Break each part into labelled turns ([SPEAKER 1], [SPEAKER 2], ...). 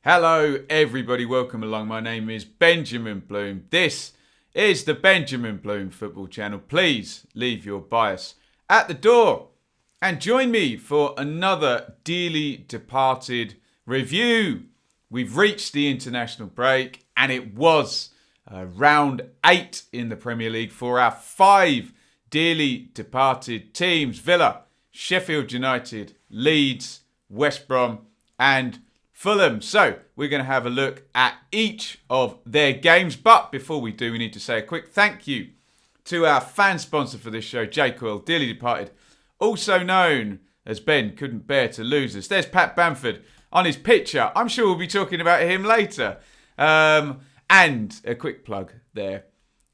[SPEAKER 1] Hello everybody, welcome along. My name is Benjamin Bloom. This is the Benjamin Bloom Football Channel. Please leave your bias at the door and join me for another dearly departed review. We've reached the international break and it was round 8 in the Premier League for our 5 dearly departed teams. Villa, Sheffield United, Leeds, West Brom and Fulham. So we're going to have a look at each of their games. But before we do, we need to say a quick thank you to our fan sponsor for this show, Coyle, dearly departed, also known as Ben Couldn't Bear to Lose Us. There's Pat Bamford on his picture. I'm sure we'll be talking about him later. And a quick plug there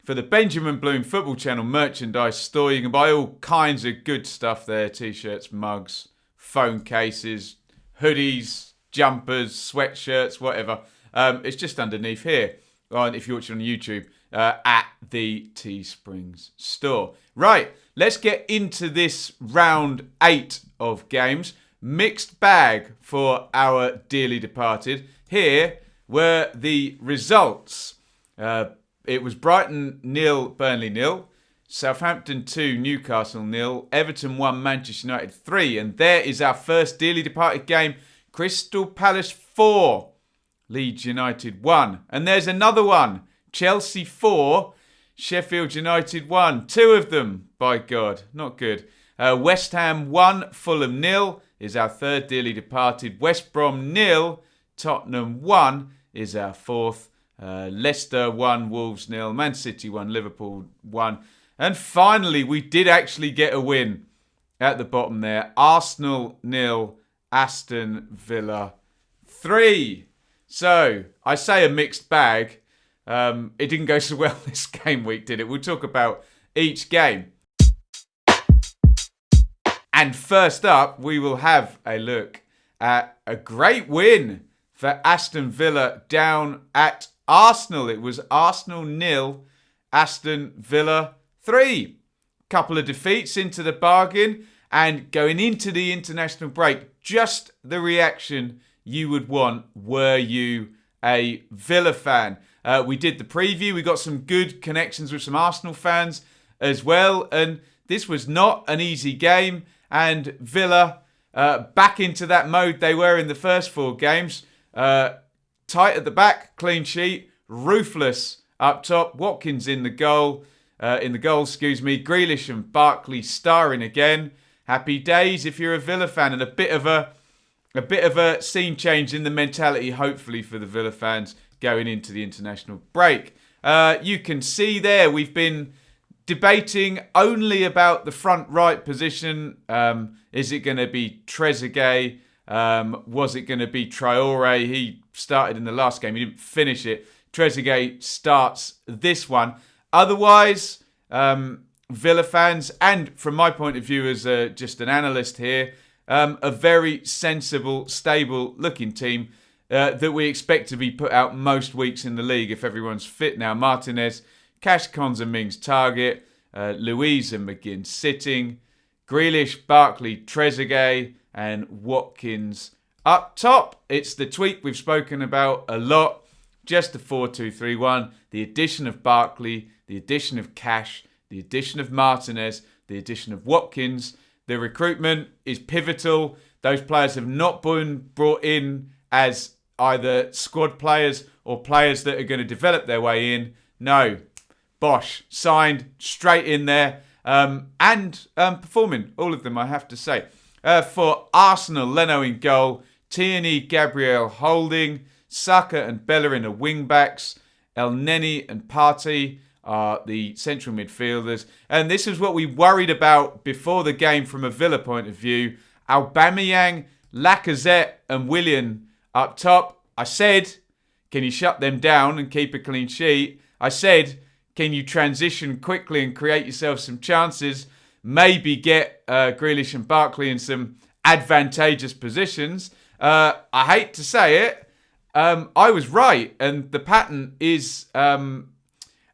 [SPEAKER 1] for the Benjamin Bloom Football Channel merchandise store. You can buy all kinds of good stuff there. T-shirts, mugs, phone cases, hoodies, jumpers, sweatshirts, whatever. It's just underneath here. If you're watching on YouTube, at the Teesprings store. Right, let's get into this round 8 of games. Mixed bag for our dearly departed. Here were the results. It was Brighton 0, Burnley 0. Southampton 2, Newcastle 0. Everton 1, Manchester United 3. And there is our first dearly departed game. Crystal Palace 4, Leeds United 1. And there's another one. Chelsea 4, Sheffield United 1. 2 of them, by God. Not good. West Ham 1, Fulham 0 is our third dearly departed. West Brom 0, Tottenham 1 is our fourth. Leicester 1, Wolves 0, Man City 1, Liverpool 1. And finally, we did actually get a win at the bottom there. Arsenal 0, Aston Villa 3. So, I say a mixed bag. It didn't go so well this game week, did it? We'll talk about each game. And first up, we will have a look at a great win for Aston Villa down at Arsenal. It was Arsenal 0, Aston Villa 3. Couple of defeats into the bargain. And going into the international break, just the reaction you would want were you a Villa fan. We did the preview. We got some good connections with some Arsenal fans as well. And this was not an easy game. And Villa, back into that mode they were in the first 4 games. Tight at the back, clean sheet, ruthless up top. Watkins in the goal. Grealish and Barkley starring again. Happy days if you're a Villa fan, and a bit of a scene change in the mentality, hopefully, for the Villa fans going into the international break. You can see there we've been debating only about the front right position. Is it going to be Trezeguet? Was it going to be Traore? He started in the last game. He didn't finish it. Trezeguet starts this one. Otherwise, Villa fans, and from my point of view as just an analyst here, a very sensible, stable looking team that we expect to be put out most weeks in the league if everyone's fit now. Martinez, Cash, Konza, Mings, Target, Louise and McGinn sitting, Grealish, Barkley, Trezeguet and Watkins up top. It's the tweak we've spoken about a lot. Just the 4-2-3-1, the addition of Barkley, the addition of Cash, the addition of Martinez, the addition of Watkins. The recruitment is pivotal. Those players have not been brought in as either squad players or players that are going to develop their way in. No. Bosh. Signed. Straight in there. And performing. All of them, I have to say. For Arsenal, Leno in goal. Tierney, Gabriel holding. Saka and Bellerin are wing-backs. El Neni and Partey are the central midfielders. And this is what we worried about before the game from a Villa point of view. Aubameyang, Lacazette and Willian up top. I said, can you shut them down and keep a clean sheet? I said, can you transition quickly and create yourself some chances? Maybe get Grealish and Barkley in some advantageous positions. I hate to say it, I was right. And the pattern is,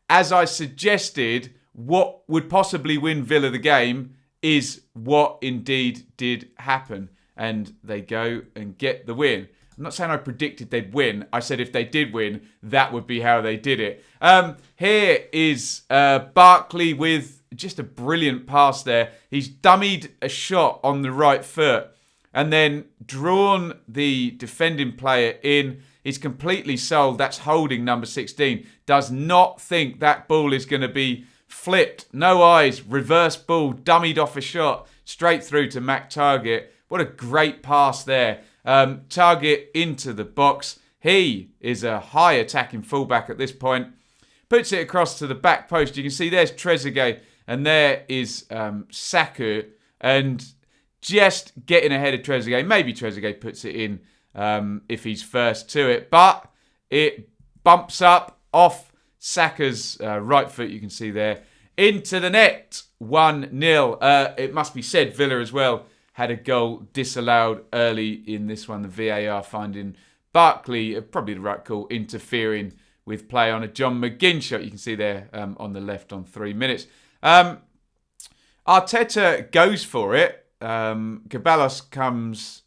[SPEAKER 1] as I suggested, what would possibly win Villa the game is what indeed did happen. And they go and get the win. I'm not saying I predicted they'd win. I said if they did win, that would be how they did it. Here is Barkley with just a brilliant pass there. He's dummied a shot on the right foot and then drawn the defending player in. He's completely sold. That's holding number 16. Does not think that ball is going to be flipped. No eyes. Reverse ball. Dummied off a shot. Straight through to Mac Target. What a great pass there. Target into the box. He is a high attacking fullback at this point. Puts it across to the back post. You can see there's Trezeguet and there is Saku. And just getting ahead of Trezeguet. Maybe Trezeguet puts it in if he's first to it. But it bumps up off Saka's right foot, you can see there, into the net. 1-0. It must be said, Villa as well had a goal disallowed early in this one. The VAR finding Barkley, probably the right call, interfering with play on a John McGinn shot. You can see there on the left on 3 minutes. Arteta goes for it. Gabalos comes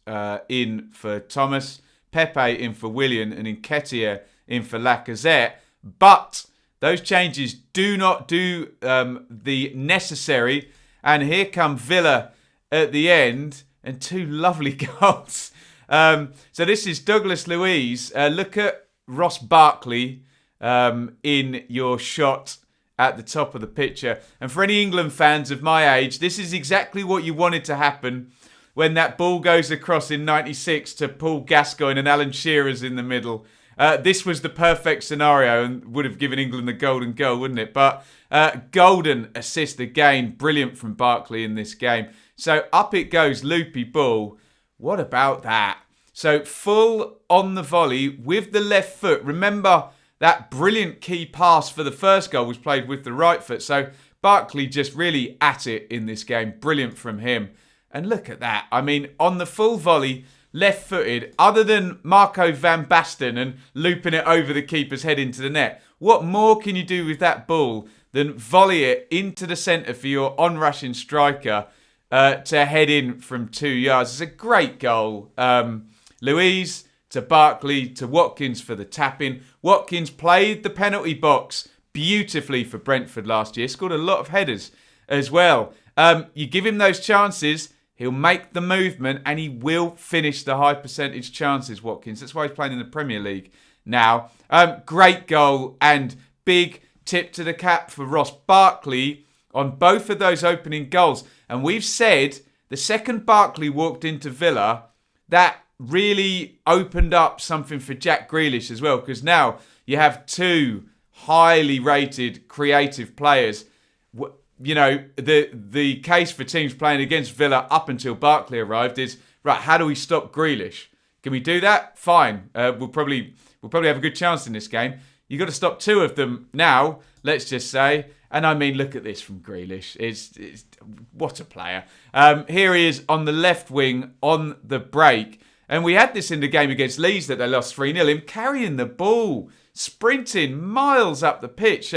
[SPEAKER 1] in for Thomas, Pepe in for Willian, and Nketiah in for Lacazette. But those changes do not do the necessary. And here come Villa at the end, and 2 lovely goals. So this is Douglas Luiz. Look at Ross Barkley in your shot at the top of the picture. And for any England fans of my age, this is exactly what you wanted to happen when that ball goes across in 96 to Paul Gascoigne and Alan Shearer's in the middle. This was the perfect scenario and would have given England the golden goal, wouldn't it? But golden assist again. Brilliant from Barkley in this game. So up it goes, loopy ball. What about that? So full on the volley with the left foot. Remember, that brilliant key pass for the first goal was played with the right foot. So Barkley just really at it in this game. Brilliant from him. And look at that. I mean, on the full volley, left-footed, other than Marco van Basten and looping it over the keeper's head into the net, what more can you do with that ball than volley it into the centre for your on-rushing striker to head in from 2 yards? It's a great goal. Luiz to Barkley to Watkins for the tap-in. Watkins played the penalty box beautifully for Brentford last year. Scored a lot of headers as well. You give him those chances, he'll make the movement and he will finish the high percentage chances, Watkins. That's why he's playing in the Premier League now. Great goal and big tip to the cap for Ross Barkley on both of those opening goals. And we've said the second Barkley walked into Villa, that really opened up something for Jack Grealish as well, because now you have 2 highly rated creative players. You know, the case for teams playing against Villa up until Barkley arrived is, right, how do we stop Grealish? Can we do that? Fine. We'll probably have a good chance in this game. You've got to stop 2 of them now, let's just say. And I mean, look at this from Grealish. It's what a player. Here he is on the left wing on the break. And we had this in the game against Leeds that they lost 3-0. Him carrying the ball, sprinting miles up the pitch.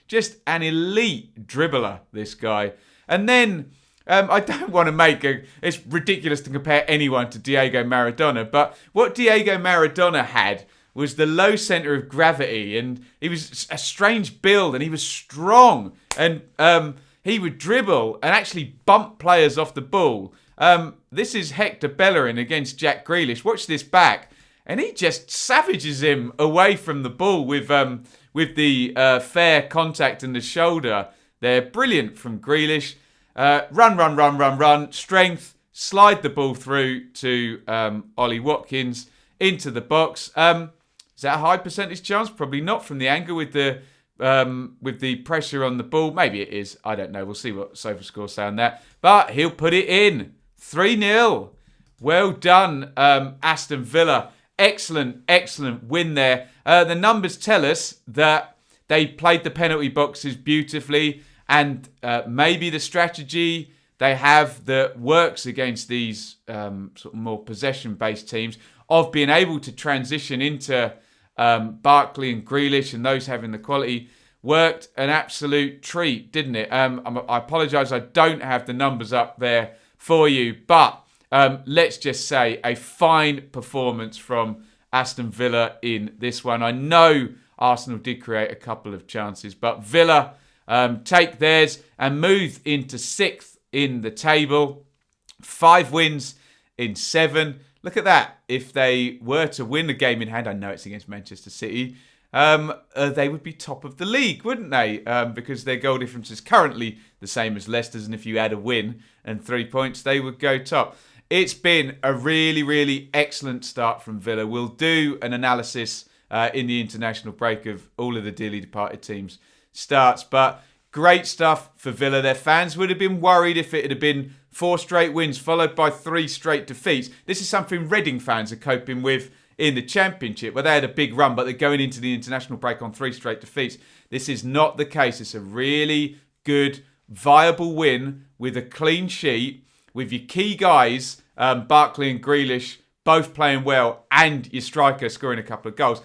[SPEAKER 1] Just an elite dribbler, this guy. And then, I don't want to make it's ridiculous to compare anyone to Diego Maradona, but what Diego Maradona had was the low centre of gravity, and he was a strange build, and he was strong, and he would dribble and actually bump players off the ball. This is Hector Bellerin against Jack Grealish. Watch this back, and he just savages him away from the ball with the fair contact in the shoulder. They're brilliant from Grealish. Run. Strength. Slide the ball through to Ollie Watkins into the box. Is that a high percentage chance? Probably not from the angle with the pressure on the ball. Maybe it is. I don't know. We'll see what SofaScore say on that. But he'll put it in. 3-0. Well done, Aston Villa. Excellent win there. The numbers tell us that they played the penalty boxes beautifully, and maybe the strategy they have that works against these sort of more possession-based teams of being able to transition into Barkley and Grealish and those having the quality worked an absolute treat, didn't it? I apologise, I don't have the numbers up there for you, but let's just say a fine performance from Aston Villa in this one. I know Arsenal did create a couple of chances, but Villa take theirs and move into 6th in the table. 5 wins in 7. Look at that. If they were to win the game in hand, I know it's against Manchester City, they would be top of the league, wouldn't they? Because their goal difference is currently the same as Leicester's, and if you add a win and 3 points, they would go top. It's been a really, really excellent start from Villa. We'll do an analysis in the international break of all of the dearly departed teams' starts, but great stuff for Villa. Their fans would have been worried if it had been 4 straight wins followed by 3 straight defeats. This is something Reading fans are coping with in the Championship, where they had a big run, but they're going into the international break on 3 straight defeats. This is not the case. It's a really good, viable win with a clean sheet, with your key guys, Barkley and Grealish, both playing well, and your striker scoring a couple of goals,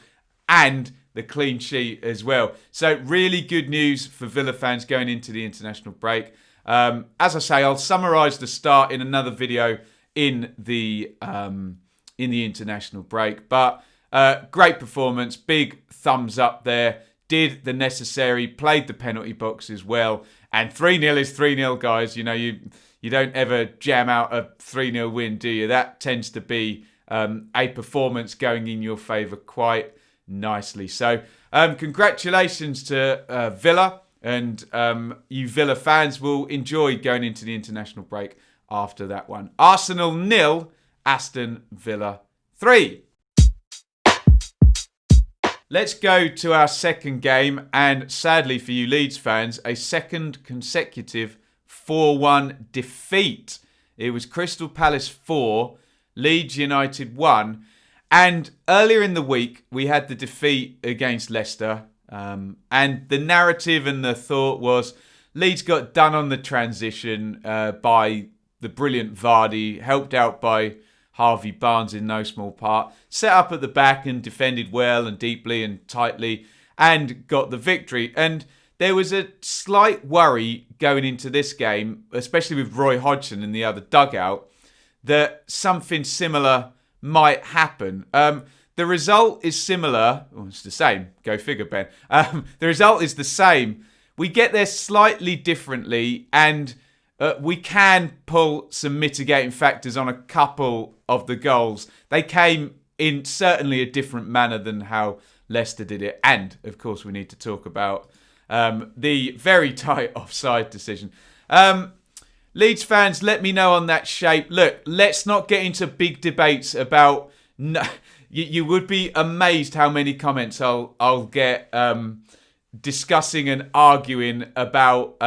[SPEAKER 1] and the clean sheet as well. So really good news for Villa fans going into the international break. As I say, I'll summarise the start in another video in the international break. But great performance, big thumbs up there. Did the necessary, played the penalty box as well. And 3-0 is 3-0, guys. You know, you don't ever jam out a 3-0 win, do you? That tends to be a performance going in your favour quite nicely. So congratulations to Villa, and you Villa fans will enjoy going into the international break after that one. Arsenal 0, Aston Villa 3. Let's go to our second game, and sadly for you Leeds fans, a second consecutive 4-1 defeat. It was Crystal Palace 4, Leeds United 1. And earlier in the week, we had the defeat against Leicester. And the narrative and the thought was Leeds got done on the transition by the brilliant Vardy, helped out by Harvey Barnes in no small part, set up at the back and defended well and deeply and tightly and got the victory. And there was a slight worry going into this game, especially with Roy Hodgson in the other dugout, that something similar might happen. The result is similar. Well, it's the same. Go figure, Ben. The result is the same. We get there slightly differently, and we can pull some mitigating factors on a couple of the goals. They came in certainly a different manner than how Leicester did it. And, of course, we need to talk about the very tight offside decision. Leeds fans, let me know on that shape. Look, let's not get into big debates about... You would be amazed how many comments I'll get discussing and arguing about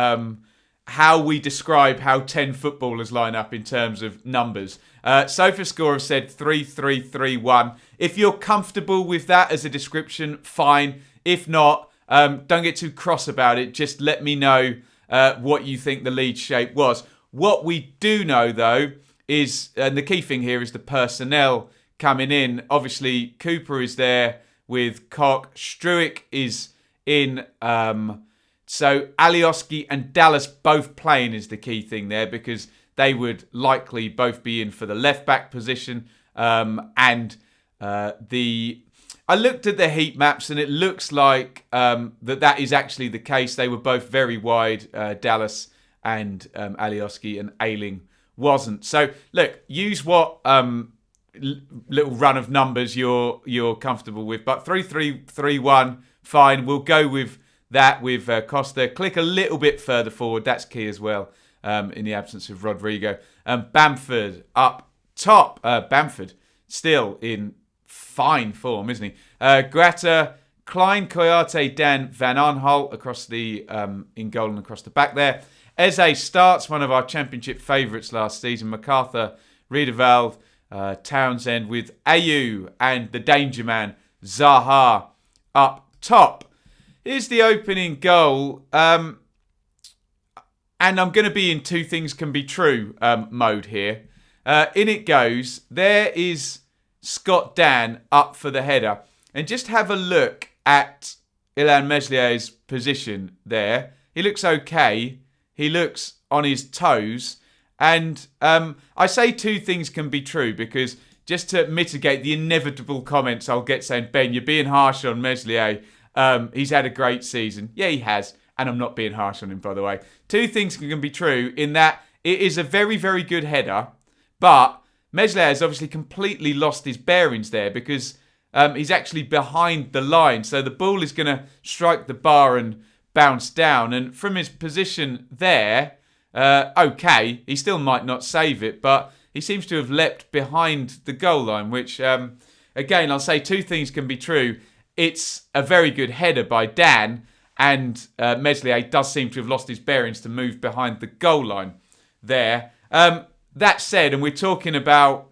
[SPEAKER 1] how we describe how 10 footballers line up in terms of numbers. SofaScore have said 3-3-3-1. If you're comfortable with that as a description, fine. If not, don't get too cross about it. Just let me know what you think the Leeds shape was. What we do know, though, is, and the key thing here is the personnel coming in. Obviously, Cooper is there with Koch. Struijk is in. So Alioski and Dallas both playing is the key thing there, because they would likely both be in for the left-back position. I looked at the heat maps, and it looks like that is actually the case. They were both very wide, Dallas and Alioski, and Ayling wasn't. So, look, use what little run of numbers you're comfortable with. But 3-3-3-1, fine. We'll go with that with Costa. Click a little bit further forward. That's key as well, in the absence of Rodrigo. Bamford up top. Bamford still in fine form, isn't he? Grata, Klein, Coyote, Dan, Van Aanholt across the in goal and across the back there. Eze starts, one of our Championship favourites last season. MacArthur, Riedewald, Townsend, with Ayew and the danger man Zaha up top. Here's the opening goal. And I'm going to be in two things can be true mode here. In it goes. There is Scott Dan up for the header. And just have a look at Illan Meslier's position there. He looks okay. He looks on his toes. And I say two things can be true because just to mitigate the inevitable comments I'll get saying, Ben, you're being harsh on Meslier. He's had a great season. Yeah, he has. And I'm not being harsh on him, by the way. Two things can be true in that it is a very, very good header, but Meslier has obviously completely lost his bearings there because he's actually behind the line. So the ball is going to strike the bar and bounce down. And from his position there, okay, he still might not save it, but he seems to have leapt behind the goal line, which, again, I'll say two things can be true. It's a very good header by Dan, and Meslier does seem to have lost his bearings to move behind the goal line there. That said, and we're talking about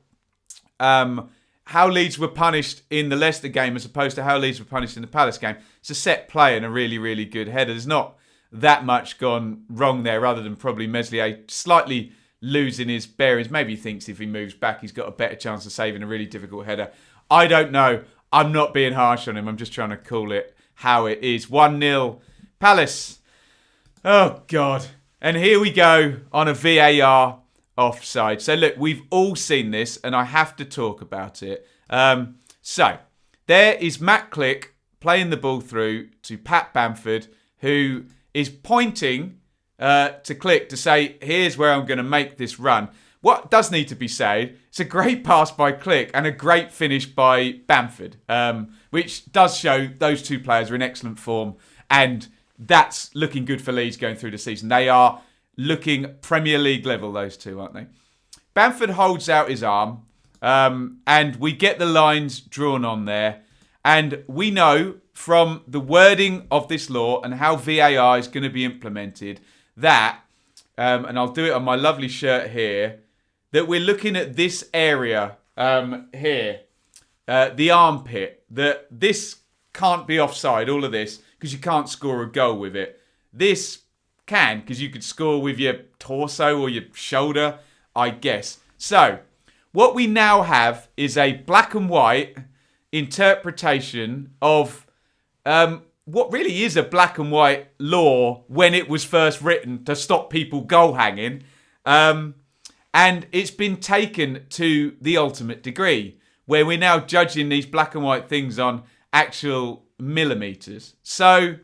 [SPEAKER 1] how Leeds were punished in the Leicester game as opposed to how Leeds were punished in the Palace game. It's a set play and a really, really good header. There's not that much gone wrong there other than probably Meslier slightly losing his bearings. Maybe he thinks if he moves back, he's got a better chance of saving a really difficult header. I don't know. I'm not being harsh on him. I'm just trying to call it how it is. 1-0 Palace. Oh, God. And here we go on a VAR offside. So look, we've all seen this and I have to talk about it. So there is Matt Click playing the ball through to Pat Bamford, who is pointing to Click to say, here's where I'm going to make this run. What does need to be said, it's a great pass by Click and a great finish by Bamford, which does show those two players are in excellent form, and that's looking good for Leeds going through the season. They are looking Premier League level, those two, aren't they? Bamford holds out his arm, and we get the lines drawn on there, and we know from the wording of this law and how VAR is going to be implemented that, and I'll do it on my lovely shirt here, that we're looking at this area here, the armpit, that this can't be offside, all of this, because you can't score a goal with it. This can, because you could score with your torso or your shoulder, I guess. So, what we now have is a black and white interpretation of what really is a black and white law when it was first written to stop people goal hanging. And it's been taken to the ultimate degree, where we're now judging these black and white things on actual millimetres. So,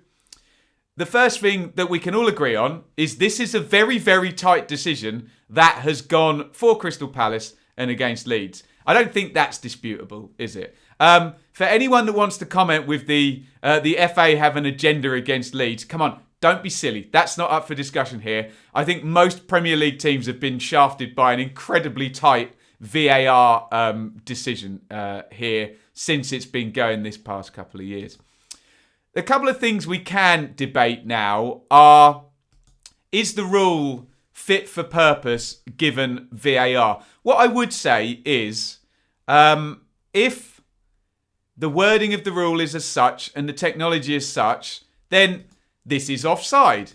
[SPEAKER 1] the first thing that we can all agree on is this is a very, very tight decision that has gone for Crystal Palace and against Leeds. I don't think that's disputable, is it? For anyone that wants to comment with the FA have an agenda against Leeds, come on, don't be silly. That's not up for discussion here. I think most Premier League teams have been shafted by an incredibly tight VAR decision here since it's been going this past couple of years. A couple of things we can debate now are, is the rule fit for purpose given VAR? What I would say is, if the wording of the rule is as such and the technology is such, then this is offside.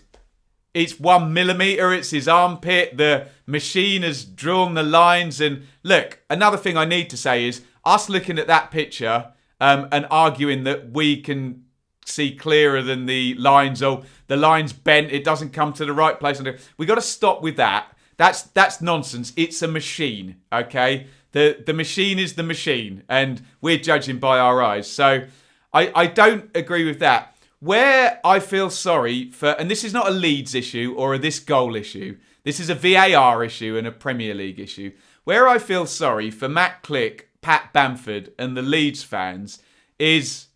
[SPEAKER 1] It's 1 millimetre, it's his armpit, the machine has drawn the lines. And look, another thing I need to say is, us looking at that picture and arguing that we can see clearer than the lines, oh, the line's bent, it doesn't come to the right place. We've got to stop with that. That's nonsense. It's a machine, okay? The machine is the machine, and we're judging by our eyes. So I don't agree with that. Where I feel sorry for, and this is not a Leeds issue or a this goal issue, this is a VAR issue and a Premier League issue. Where I feel sorry for Matt Click, Pat Bamford and the Leeds fans is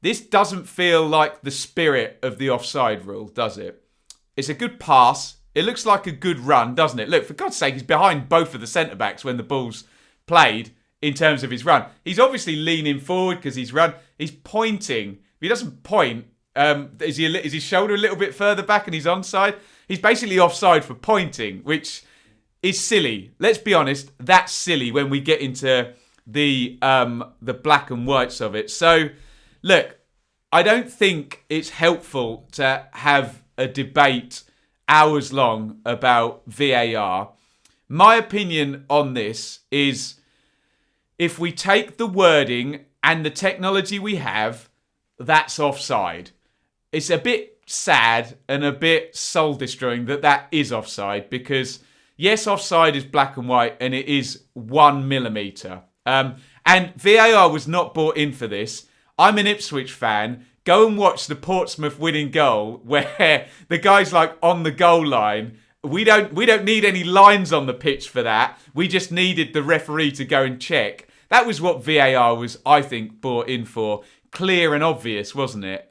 [SPEAKER 1] this doesn't feel like the spirit of the offside rule, does it? It's a good pass. It looks like a good run, doesn't it? Look, for God's sake, he's behind both of the centre-backs when the ball's played in terms of his run. He's obviously leaning forward because he's run. He's pointing. If he doesn't point, is his shoulder a little bit further back and he's onside? He's basically offside for pointing, which is silly. Let's be honest, that's silly when we get into the black and whites of it. So, look, I don't think it's helpful to have a debate hours long about VAR. My opinion on this is, if we take the wording and the technology we have, that's offside. It's a bit sad and a bit soul-destroying that is offside, because yes, offside is black and white, and it is 1 millimetre. And VAR was not brought in for this. I'm an Ipswich fan. Go and watch the Portsmouth winning goal where the guy's like on the goal line. We don't need any lines on the pitch for that. We just needed the referee to go and check. That was what VAR was, I think, brought in for. Clear and obvious, wasn't it?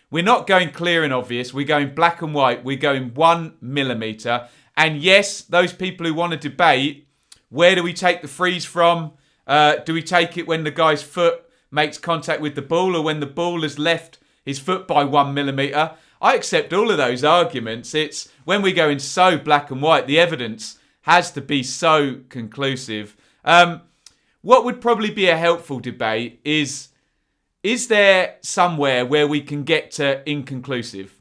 [SPEAKER 1] We're not going clear and obvious. We're going black and white. We're going 1 millimetre. And yes, those people who want to debate, where do we take the freeze from? Do we take it when the guy's foot makes contact with the ball, or when the ball has left his foot by 1 millimetre? I accept all of those arguments. It's when we're going so black and white, the evidence has to be so conclusive. What would probably be a helpful debate is there somewhere where we can get to inconclusive?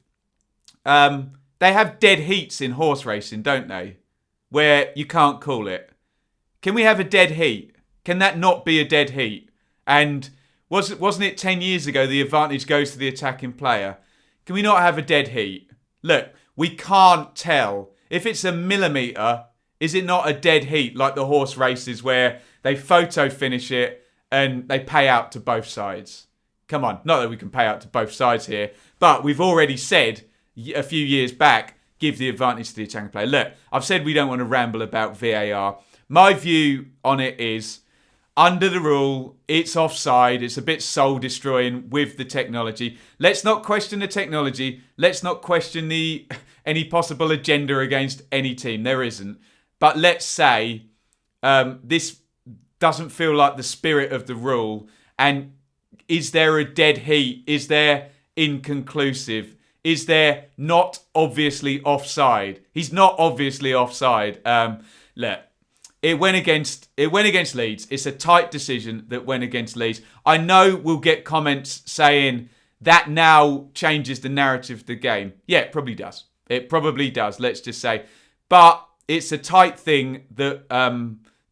[SPEAKER 1] They have dead heats in horse racing, don't they? Where you can't call it. Can we have a dead heat? Can that not be a dead heat? And wasn't it 10 years ago the advantage goes to the attacking player? Can we not have a dead heat? Look, we can't tell. If it's a millimetre, is it not a dead heat like the horse races where they photo finish it and they pay out to both sides? Come on, not that we can pay out to both sides here, but we've already said a few years back, give the advantage to the attacking player. Look, I've said we don't want to ramble about VAR. My view on it is, under the rule, it's offside. It's a bit soul-destroying with the technology. Let's not question the technology. Let's not question any possible agenda against any team. There isn't. But let's say this doesn't feel like the spirit of the rule. And is there a dead heat? Is there inconclusive? Is there not obviously offside? He's not obviously offside. Look. It went against Leeds. It's a tight decision that went against Leeds. I know we'll get comments saying that now changes the narrative of the game. Yeah, it probably does. It probably does, let's just say. But it's a tight thing that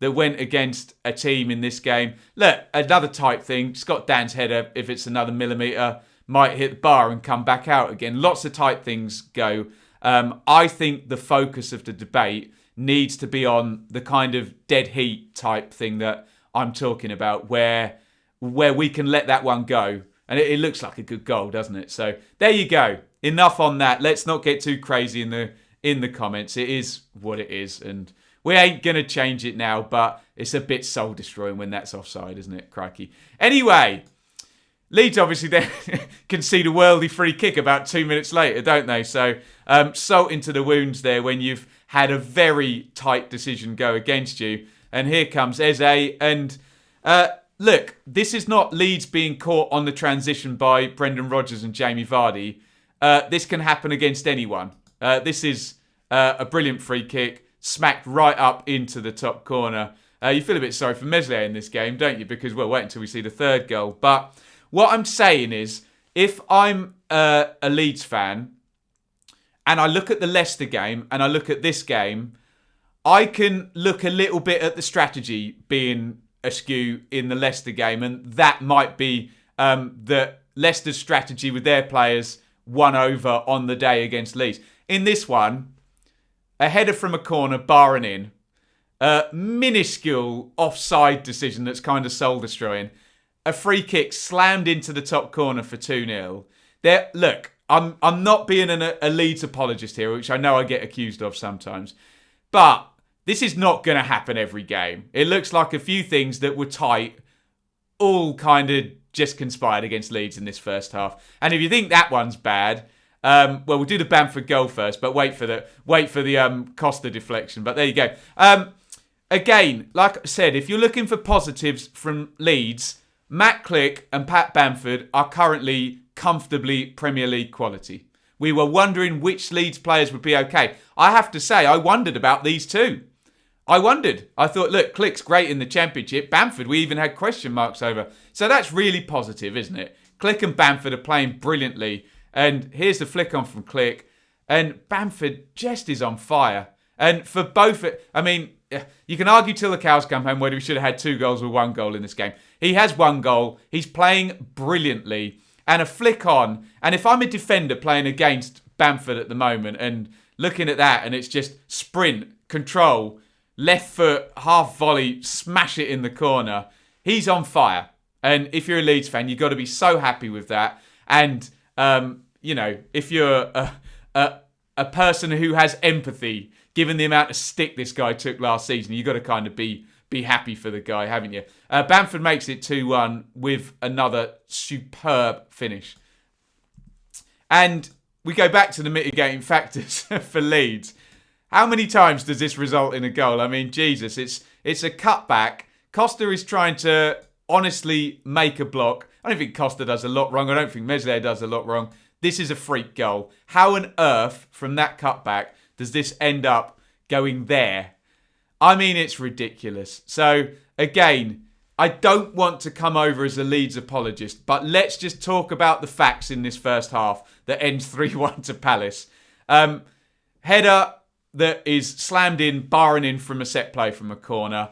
[SPEAKER 1] went against a team in this game. Look, another tight thing. Scott Dan's header, if it's another millimetre, might hit the bar and come back out again. Lots of tight things go. I think the focus of the debate needs to be on the kind of dead heat type thing that I'm talking about, where we can let that one go. And it looks like a good goal, doesn't it? So there you go. Enough on that. Let's not get too crazy in the comments. It is what it is, and we ain't going to change it now, but it's a bit soul-destroying when that's offside, isn't it? Crikey. Anyway, Leeds obviously then concede a worldly free kick about 2 minutes later, don't they? So salt into the wounds there when you've had a very tight decision go against you. And here comes Eze. And look, this is not Leeds being caught on the transition by Brendan Rodgers and Jamie Vardy. This can happen against anyone. This is a brilliant free kick, smacked right up into the top corner. You feel a bit sorry for Meslier in this game, don't you? Because we'll wait until we see the third goal. But what I'm saying is, if I'm a Leeds fan, and I look at the Leicester game and I look at this game, I can look a little bit at the strategy being askew in the Leicester game, and that might be the Leicester's strategy with their players won over on the day against Leeds. In this one, a header from a corner, bar and in, a minuscule offside decision that's kind of soul-destroying, a free kick slammed into the top corner for 2-0. Look, I'm not being a Leeds apologist here, which I know I get accused of sometimes. But this is not going to happen every game. It looks like a few things that were tight all kind of just conspired against Leeds in this first half. And if you think that one's bad, well, we'll do the Bamford goal first, but wait for the Costa deflection. But there you go. Again, like I said, if you're looking for positives from Leeds, Matt Click and Pat Bamford are currently comfortably Premier League quality. We were wondering which Leeds players would be okay. I have to say, I wondered about these two. I thought, look, Click's great in the Championship. Bamford, we even had question marks over. So that's really positive, isn't it? Click and Bamford are playing brilliantly. And here's the flick on from Click. And Bamford just is on fire. And for both, I mean, you can argue till the cows come home whether he should have had 2 goals or 1 goal in this game. He has 1 goal. He's playing brilliantly. And a flick on. And if I'm a defender playing against Bamford at the moment and looking at that and it's just sprint, control, left foot, half volley, smash it in the corner. He's on fire. And if you're a Leeds fan, you've got to be so happy with that. And, if you're a person who has empathy, given the amount of stick this guy took last season, you've got to kind of be happy for the guy, haven't you? Bamford makes it 2-1 with another superb finish. And we go back to the mitigating factors for Leeds. How many times does this result in a goal? I mean, Jesus, it's a cutback. Costa is trying to honestly make a block. I don't think Costa does a lot wrong. I don't think Meslier does a lot wrong. This is a freak goal. How on earth, from that cutback, does this end up going there? I mean, it's ridiculous. So, again, I don't want to come over as a Leeds apologist, but let's just talk about the facts in this first half that ends 3-1 to Palace. Header that is slammed in, barring in from a set play from a corner.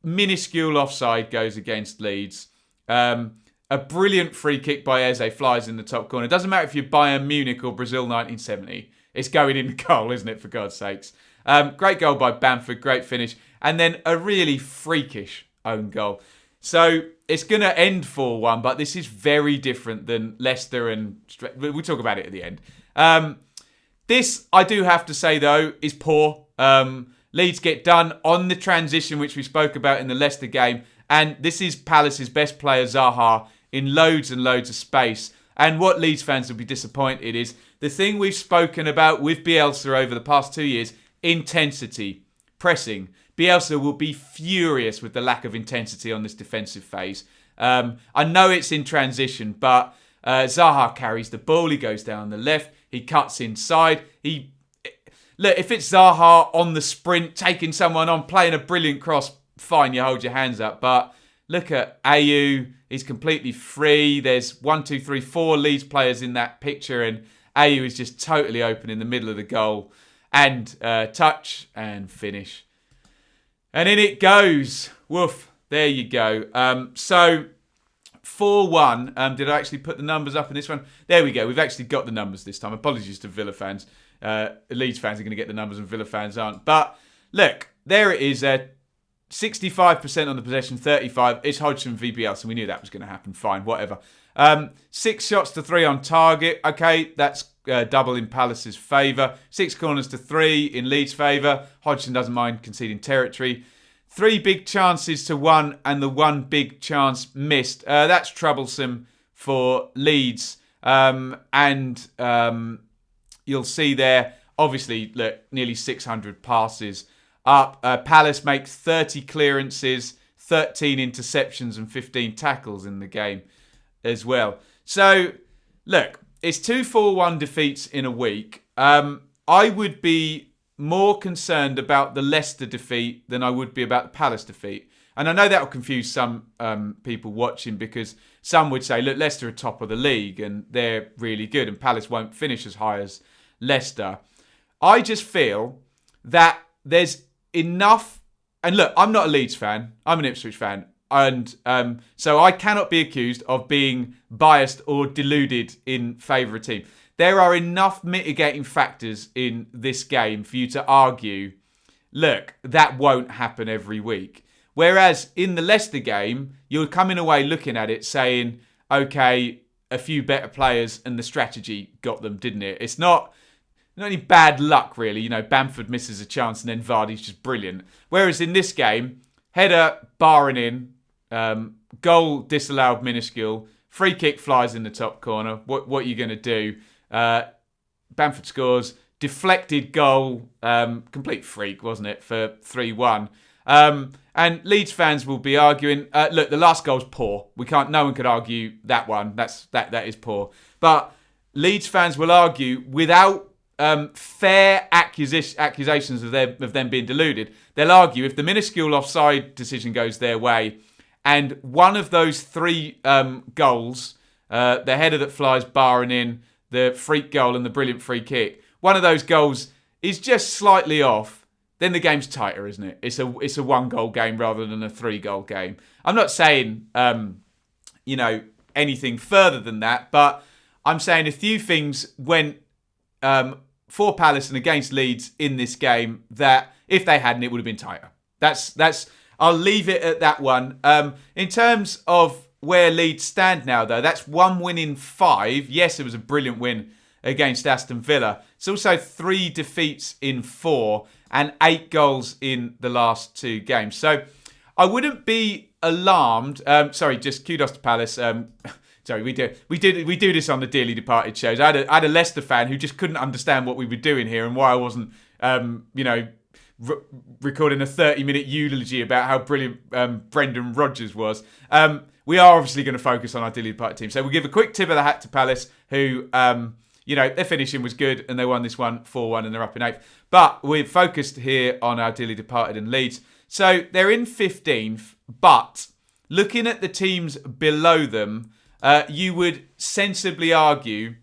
[SPEAKER 1] Minuscule offside goes against Leeds. A brilliant free kick by Eze flies in the top corner. It doesn't matter if you're Bayern Munich or Brazil 1970. It's going in the goal, isn't it, for God's sakes? Great goal by Bamford, great finish. And then a really freakish own goal. So it's going to end 4-1, but this is very different than Leicester and... We'll talk about it at the end. This, I do have to say, though, is poor. Leeds get done on the transition, which we spoke about in the Leicester game. And this is Palace's best player, Zaha, in loads and loads of space. And what Leeds fans will be disappointed is the thing we've spoken about with Bielsa over the past 2 years, intensity, pressing. Bielsa will be furious with the lack of intensity on this defensive phase. I know it's in transition, but Zaha carries the ball. He goes down the left. He cuts inside. Look, if it's Zaha on the sprint, taking someone on, playing a brilliant cross, fine, you hold your hands up. But look at Ayew. He's completely free. There's 4 Leeds players in that picture, and Ayew is just totally open in the middle of the goal. And touch and finish. And in it goes. Woof. There you go. So 4-1. Did I actually put the numbers up in this one? There we go. We've actually got the numbers this time. Apologies to Villa fans. Leeds fans are going to get the numbers and Villa fans aren't. But look, there it is. 65% on the possession, 35. It's Hodgson v Bielsa. We knew that was going to happen. Fine, whatever. 6 shots to 3 on target. Okay, that's double in Palace's favour. 6 corners to 3 in Leeds' favour. Hodgson doesn't mind conceding territory. 3 big chances to 1 and the 1 big chance missed. That's troublesome for Leeds. And you'll see there, obviously, look, nearly 600 passes up. Palace make 30 clearances, 13 interceptions and 15 tackles in the game as well. So, look, it's 2 4-1 defeats in a week. I would be more concerned about the Leicester defeat than I would be about the Palace defeat. And I know that will confuse some people watching, because some would say, look, Leicester are top of the league and they're really good and Palace won't finish as high as Leicester. I just feel that there's enough... And look, I'm not a Leeds fan. I'm an Ipswich fan. And so I cannot be accused of being biased or deluded in favour of a team. There are enough mitigating factors in this game for you to argue, look, that won't happen every week. Whereas in the Leicester game, you're coming away looking at it saying, okay, a few better players and the strategy got them, didn't it? It's not any bad luck, really. You know, Bamford misses a chance and then Vardy's just brilliant. Whereas in this game, header barring in, goal disallowed minuscule, free kick flies in the top corner. What are you going to do? Bamford scores, deflected goal, complete freak, wasn't it, for 3-1. And Leeds fans will be arguing, look, the last goal's poor. No one could argue that one. That is poor. But Leeds fans will argue without fair accusations of them being deluded. They'll argue if the minuscule offside decision goes their way, and one of those 3 goals, the header that flies barring in, the freak goal and the brilliant free kick, one of those goals is just slightly off, then the game's tighter, isn't it? It's a 1-goal game rather than a 3-goal game. I'm not saying, anything further than that, but I'm saying a few things went for Palace and against Leeds in this game that If they hadn't, it would have been tighter. That's. I'll leave it at that one. In terms of where Leeds stand now, though, that's 1 win in 5. Yes, it was a brilliant win against Aston Villa. It's also 3 defeats in 4 and 8 goals in the last 2 games. So I wouldn't be alarmed. Just kudos to Palace. Sorry, we do this on the Dearly Departed shows. I had a Leicester fan who just couldn't understand what we were doing here and why I wasn't, recording a 30-minute eulogy about how brilliant Brendan Rodgers was. We are obviously going to focus on our Dearly Departed team. So we'll give a quick tip of the hat to Palace, who, their finishing was good and they won this one 4-1 and they're up in 8th. But we're focused here on our Dearly Departed and Leeds. So they're in 15th, but looking at the teams below them, you would sensibly argue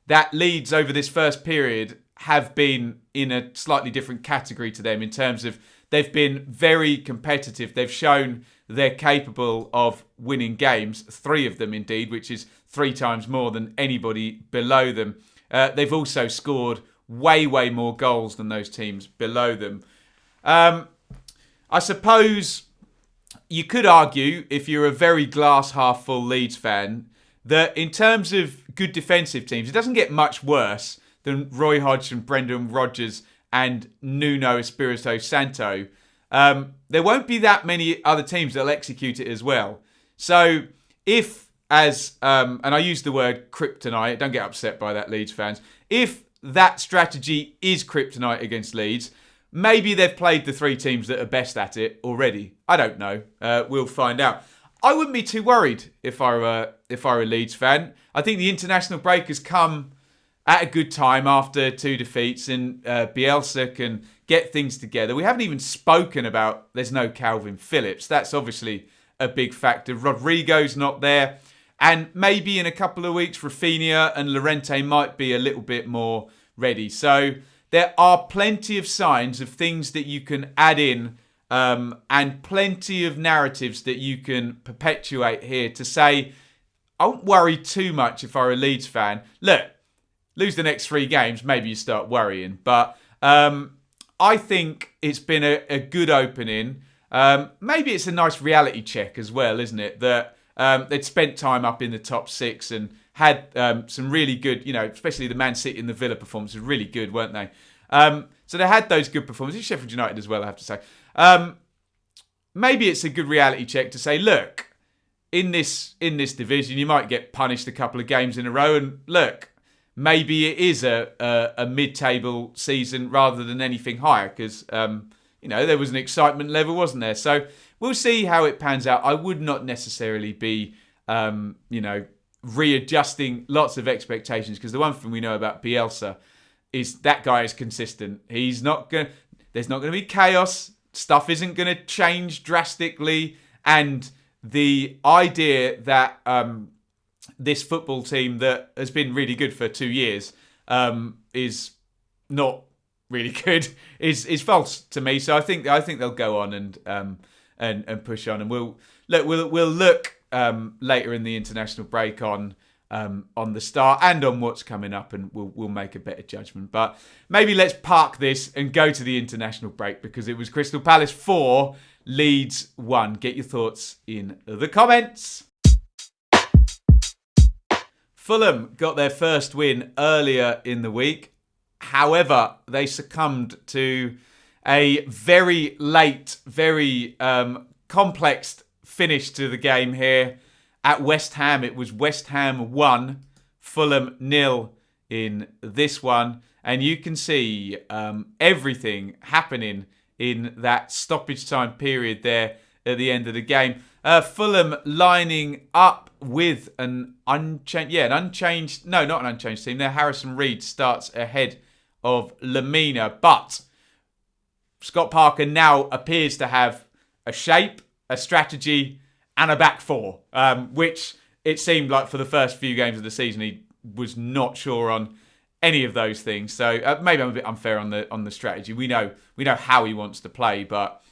[SPEAKER 1] that Leeds over this first period have been in a slightly different category to them in terms of they've been very competitive. They've shown they're capable of winning games, 3 of them indeed, which is 3 times more than anybody below them. They've also scored way more goals than those teams below them. I suppose you could argue, if you're a very glass half full Leeds fan, that in terms of good defensive teams, it doesn't get much worse than Roy Hodgson, Brendan Rodgers and Nuno Espirito Santo. There won't be that many other teams that'll execute it as well. So if, and I use the word kryptonite, don't get upset by that, Leeds fans. If that strategy is kryptonite against Leeds, maybe they've played the 3 teams that are best at it already. I don't know. We'll find out. I wouldn't be too worried if I were a Leeds fan. I think the international break has come at a good time after 2 defeats, and Bielsa can get things together. We haven't even spoken about there's no Calvin Phillips. That's obviously a big factor. Rodrigo's not there. And maybe in a couple of weeks, Rafinha and Llorente might be a little bit more ready. So there are plenty of signs of things that you can add in and plenty of narratives that you can perpetuate here to say, I won't worry too much if I were a Leeds fan. Look, lose the next 3 games, maybe you start worrying. But I think it's been a good opening. Maybe it's a nice reality check as well, isn't it? That they'd spent time up in the top 6 and had some really good, especially the Man City and the Villa performances, really good, weren't they? So they had those good performances. Sheffield United as well, I have to say. Maybe it's a good reality check to say, look, in this division, you might get punished a couple of games in a row, and look, maybe it is a mid-table season rather than anything higher, because there was an excitement level, wasn't there? So we'll see how it pans out. I would not necessarily be, readjusting lots of expectations, because the one thing we know about Bielsa is that guy is consistent. There's not going to be chaos. Stuff isn't going to change drastically. And the idea that this football team that has been really good for 2 years is not really good is false to me. So I think they'll go on and push on, and we'll look later in the international break on the start and on what's coming up, and we'll make a better judgment. But maybe let's park this and go to the international break, because it was Crystal Palace 4, Leeds 1. Get your thoughts in the comments. Fulham got their first win earlier in the week. However, they succumbed to a very late, very complex finish to the game here at West Ham. It was West Ham 1, Fulham 0 in this one. And you can see everything happening in that stoppage time period there at the end of the game. Fulham lining up with an unchanged team. There, Harrison Reed starts ahead of Lamina, but Scott Parker now appears to have a shape, a strategy, and a back 4, which it seemed like for the first few games of the season he was not sure on any of those things. So maybe I'm a bit unfair on the strategy. We know how he wants to play, but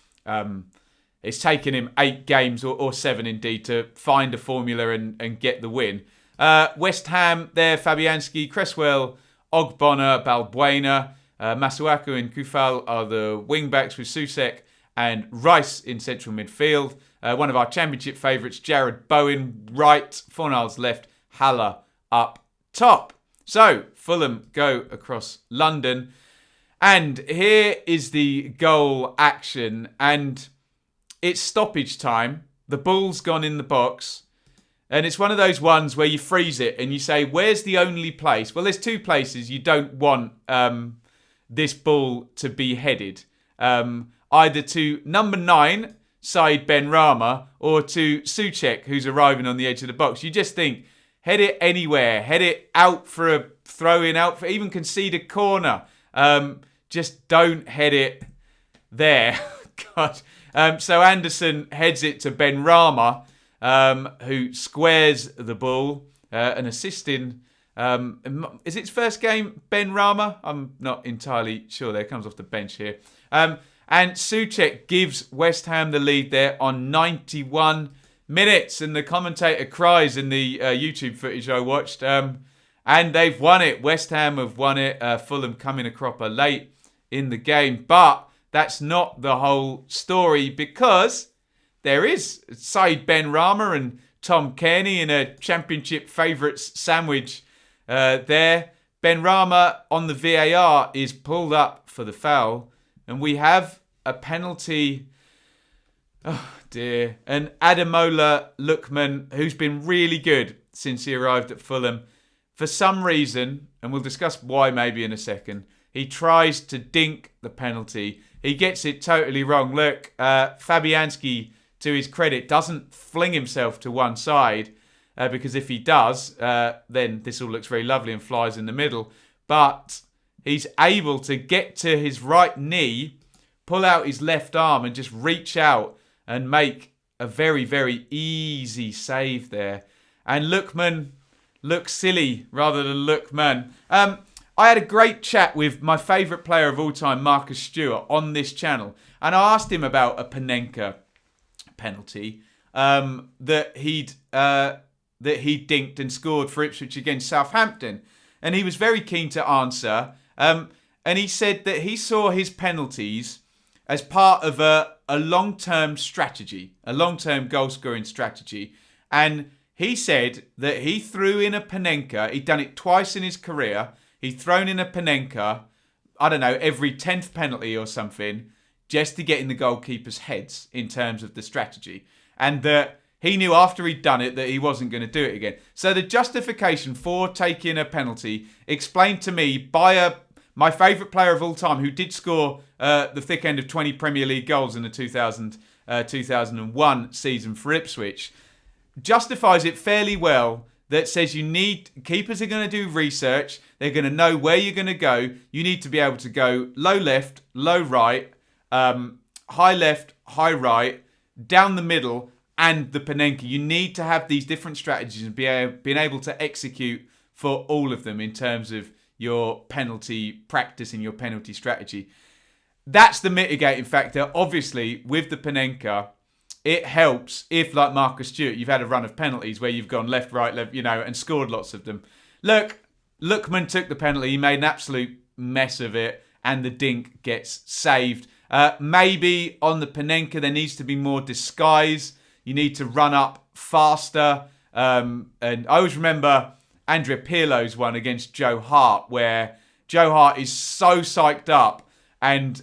[SPEAKER 1] it's taken him 8 games or 7 indeed to find a formula and get the win. West Ham there, Fabianski, Cresswell, Ogbonna, Balbuena. Masuaku and Kufal are the wing-backs with Susek and Rice in central midfield. One of our championship favourites, Jared Bowen, right. Fornals left. Haller up top. So, Fulham go across London. And here is the goal action. And it's stoppage time. The ball's gone in the box. And it's one of those ones where you freeze it and you say, where's the only place? Well, there's two places you don't want this ball to be headed. Either to number 9, Said Benrahma, or to Souček, who's arriving on the edge of the box. You just think, head it anywhere. Head it out for a throw-in, out for even concede a corner. Just don't head it there. God. So Anderson heads it to Benrahma, who squares the ball and assisting. Is it his first game, Benrahma? I'm not entirely sure there. Comes off the bench here. And Souček gives West Ham the lead there on 91 minutes. And the commentator cries in the YouTube footage I watched. And they've won it. West Ham have won it. Fulham coming a cropper late in the game. But that's not the whole story, because there is Said Benrahma and Tom Cairney in a championship favourites sandwich there. Benrahma on the VAR is pulled up for the foul. And we have a penalty. Oh, dear. And Ademola Lookman, who's been really good since he arrived at Fulham, for some reason, and we'll discuss why maybe in a second, he tries to dink the penalty. He gets it totally wrong. Look, Fabianski, to his credit, doesn't fling himself to one side, because if he does, then this all looks very lovely and flies in the middle. But he's able to get to his right knee, pull out his left arm and just reach out and make a very, very easy save there. And Lookman looks silly rather than Lookman. I had a great chat with my favourite player of all time, Marcus Stewart, on this channel. And I asked him about a Panenka penalty that he'd dinked and scored for Ipswich against Southampton. And he was very keen to answer. And he said that he saw his penalties as part of a long-term strategy, a long-term goal-scoring strategy. And he said that he threw in a Panenka. He'd done it twice in his career. He'd thrown in a Panenka, I don't know, every 10th penalty or something, just to get in the goalkeeper's heads in terms of the strategy. And that he knew after he'd done it that he wasn't going to do it again. So the justification for taking a penalty explained to me by my favourite player of all time, who did score the thick end of 20 Premier League goals in the 2001 season for Ipswich, justifies it fairly well. That says keepers are going to do research. They're going to know where you're going to go. You need to be able to go low left, low right, high left, high right, down the middle, and the Panenka. You need to have these different strategies and being able to execute for all of them in terms of your penalty practice and your penalty strategy. That's the mitigating factor. Obviously, with the Panenka, it helps if, like Marcus Stewart, you've had a run of penalties where you've gone left, right, left, and scored lots of them. Look, Lookman took the penalty. He made an absolute mess of it, and the dink gets saved. Maybe on the Panenka, there needs to be more disguise. You need to run up faster. And I always remember Andrea Pirlo's one against Joe Hart, where Joe Hart is so psyched up and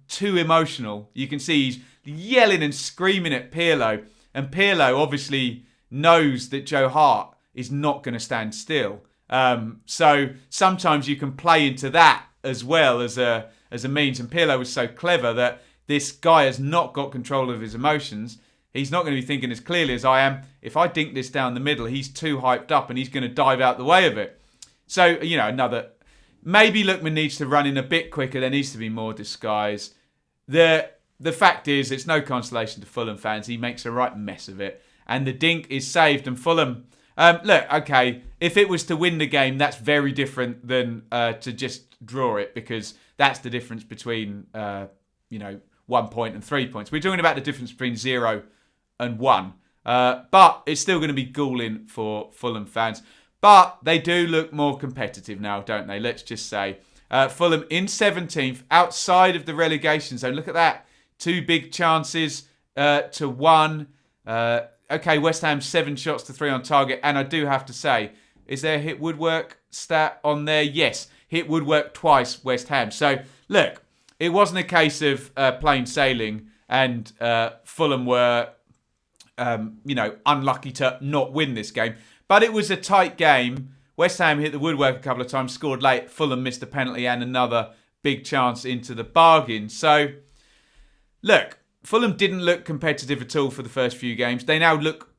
[SPEAKER 1] too emotional. You can see he's yelling and screaming at Pirlo. And Pirlo obviously knows that Joe Hart is not going to stand still. So sometimes you can play into that as well as a means. And Pirlo was so clever that this guy has not got control of his emotions. He's not going to be thinking as clearly as I am. If I dink this down the middle, he's too hyped up and he's going to dive out the way of it. So, maybe Lookman needs to run in a bit quicker. There needs to be more disguise. The fact is, it's no consolation to Fulham fans. He makes a right mess of it. And the dink is saved. And Fulham, if it was to win the game, that's very different than to just draw it, because that's the difference between, 1 point and 3 points. We're talking about the difference between 0 and 1. But it's still going to be galling for Fulham fans. But they do look more competitive now, don't they? Let's just say. Fulham in 17th, outside of the relegation zone. Look at that. 2 big chances to 1. Okay, West Ham 7 shots to 3 on target. And I do have to say, is there a hit woodwork stat on there? Yes, hit woodwork twice, West Ham. So, look, it wasn't a case of plain sailing and Fulham were, unlucky to not win this game. But it was a tight game. West Ham hit the woodwork a couple of times, scored late. Fulham missed a penalty and another big chance into the bargain. So, look, Fulham didn't look competitive at all for the first few games. They now look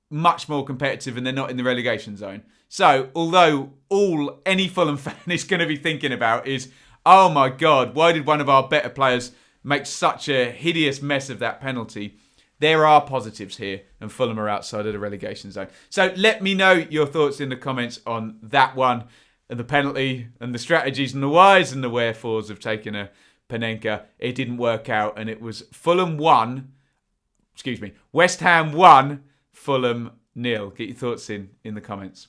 [SPEAKER 1] much more competitive and they're not in the relegation zone. So, although all any Fulham fan is going to be thinking about is, oh my God, why did one of our better players make such a hideous mess of that penalty? There are positives here, and Fulham are outside of the relegation zone. So let me know your thoughts in the comments on that one, and the penalty, and the strategies, and the whys and the wherefores of taking a Panenka. It didn't work out, and it was West Ham 1, Fulham 0. Get your thoughts in the comments.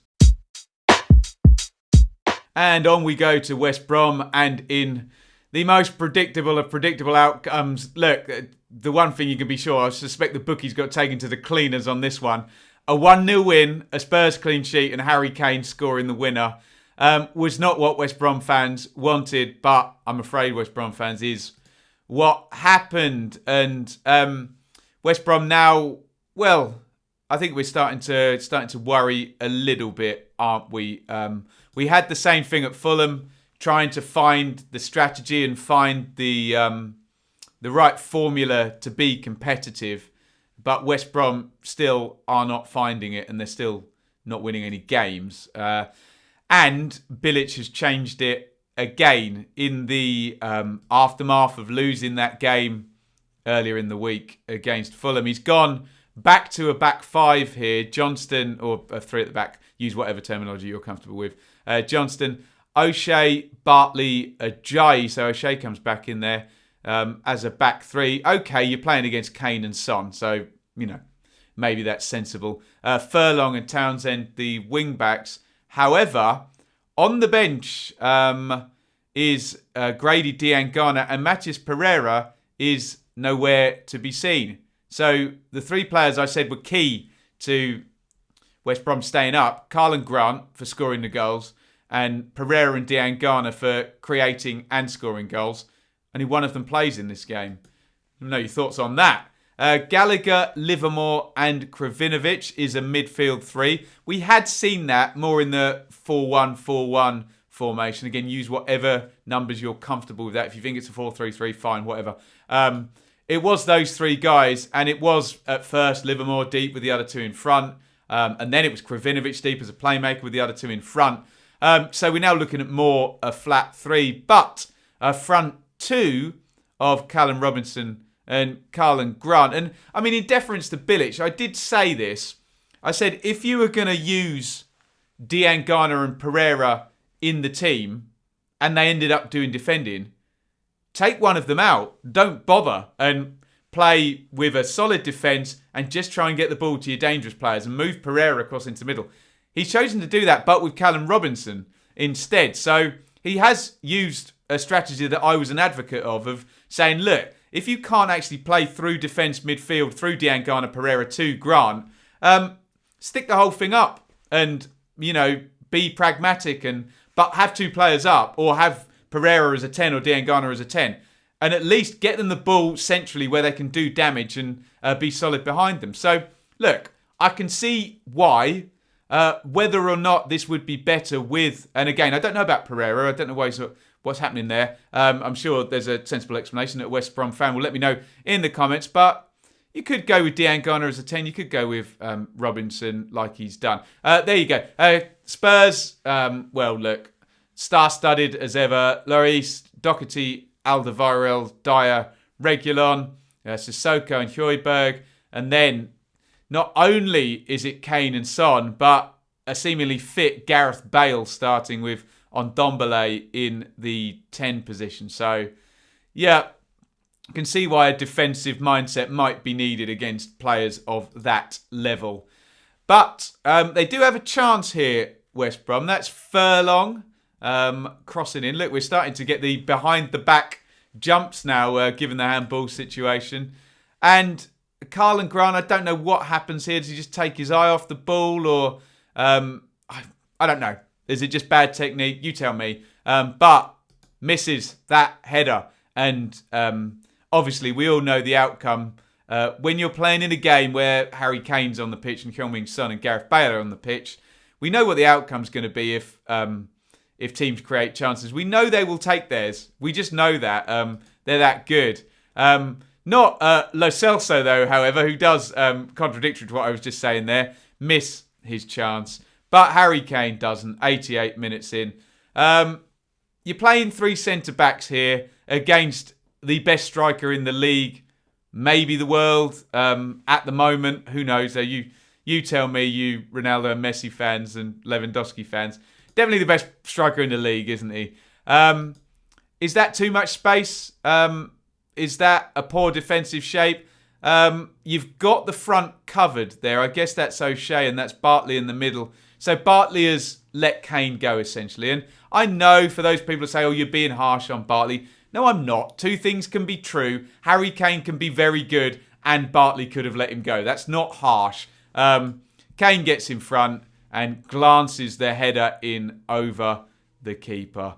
[SPEAKER 1] And on we go to West Brom, and in the most predictable of predictable outcomes. Look, the one thing you can be sure, I suspect the bookies got taken to the cleaners on this one. A 1-0 win, a Spurs clean sheet, and Harry Kane scoring the winner was not what West Brom fans wanted, but I'm afraid West Brom fans is what happened. And West Brom now, well, I think we're starting to worry a little bit, aren't we? We had the same thing at Fulham, trying to find the strategy and find the right formula to be competitive. But West Brom still are not finding it, and they're still not winning any games. And Bilic has changed it again in the aftermath of losing that game earlier in the week against Fulham. He's gone back to a back 5 here. Johnston, or a 3 at the back, use whatever terminology you're comfortable with. Johnston, O'Shea, Bartley, Ajayi. So O'Shea comes back in there as a back 3. Okay, you're playing against Kane and Son, so, maybe that's sensible. Furlong and Townsend, the wing-backs. However, on the bench is Grady Diangana, and Matheus Pereira is nowhere to be seen. So the 3 players I said were key to West Brom staying up, Karlan Grant for scoring the goals, and Pereira and Diangana for creating and scoring goals. Only one of them plays in this game. Let me know your thoughts on that. Gallagher, Livermore and Kravinovic is a midfield 3. We had seen that more in the 4-1-4-1 formation. Again, use whatever numbers you're comfortable with that. If you think it's a 4-3-3, fine, whatever. It was those 3 guys, and it was at first Livermore deep with the other 2 in front. And then it was Kravinovic deep as a playmaker with the other 2 in front. So we're now looking at more a flat 3, but a front 2 of Callum Robinson and Karlan Grant. And I mean, in deference to Bilic, I did say this. I said, if you were going to use Diangana and Pereira in the team and they ended up doing defending, take one of them out. Don't bother and play with a solid defence and just try and get the ball to your dangerous players and move Pereira across into the middle. He's chosen to do that, but with Callum Robinson instead. So he has used a strategy that I was an advocate of saying, look, if you can't actually play through defence midfield, through Diangana, Pereira to Grant, stick the whole thing up and, be pragmatic but have 2 players up, or have Pereira as a 10 or Diangana as a 10. And at least get them the ball centrally where they can do damage and be solid behind them. So, look, I can see why. Whether or not this would be better with... And again, I don't know about Pereira. I don't know what's happening there. I'm sure there's a sensible explanation that a West Brom fan will let me know in the comments. But you could go with Diangana as a 10. You could go with Robinson like he's done. There you go. Spurs, well, look, star-studded as ever. Lloris, Doherty, Alderweireld, Dyer, Reguilon, Sissoko and Højbjerg. And then not only is it Kane and Son, but a seemingly fit Gareth Bale starting with Ndombele in the 10 position. So, yeah, you can see why a defensive mindset might be needed against players of that level. But they do have a chance here, West Brom. That's Furlong. crossing in. Look, we're starting to get the behind-the-back jumps now, given the handball situation. And Carl and Grant, I don't know what happens here. Does he just take his eye off the ball? Or, I don't know. Is it just bad technique? You tell me. But misses that header. And obviously, we all know the outcome. When you're playing in a game where Harry Kane's on the pitch and Heung-min Son and Gareth Bale are on the pitch, we know what the outcome's going to be if teams create chances. We know they will take theirs. We just know that. They're that good. Not Lo Celso, though, however, who does, contradictory to what I was just saying there, miss his chance. But Harry Kane doesn't, 88 minutes in. You're playing 3 centre-backs here against the best striker in the league, maybe the world, at the moment. Who knows? You tell me, you Ronaldo and Messi fans and Lewandowski fans. Definitely the best striker in the league, isn't he? Is that too much space? Is that a poor defensive shape? You've got the front covered there. I guess that's O'Shea and that's Bartley in the middle. So Bartley has let Kane go, essentially. And I know for those people who say, oh, you're being harsh on Bartley. No, I'm not. 2 things can be true. Harry Kane can be very good and Bartley could have let him go. That's not harsh. Kane gets in front and glances the header in over the keeper.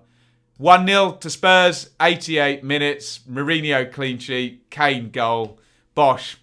[SPEAKER 1] 1-0 to Spurs, 88 minutes. Mourinho clean sheet, Kane goal. Bosh,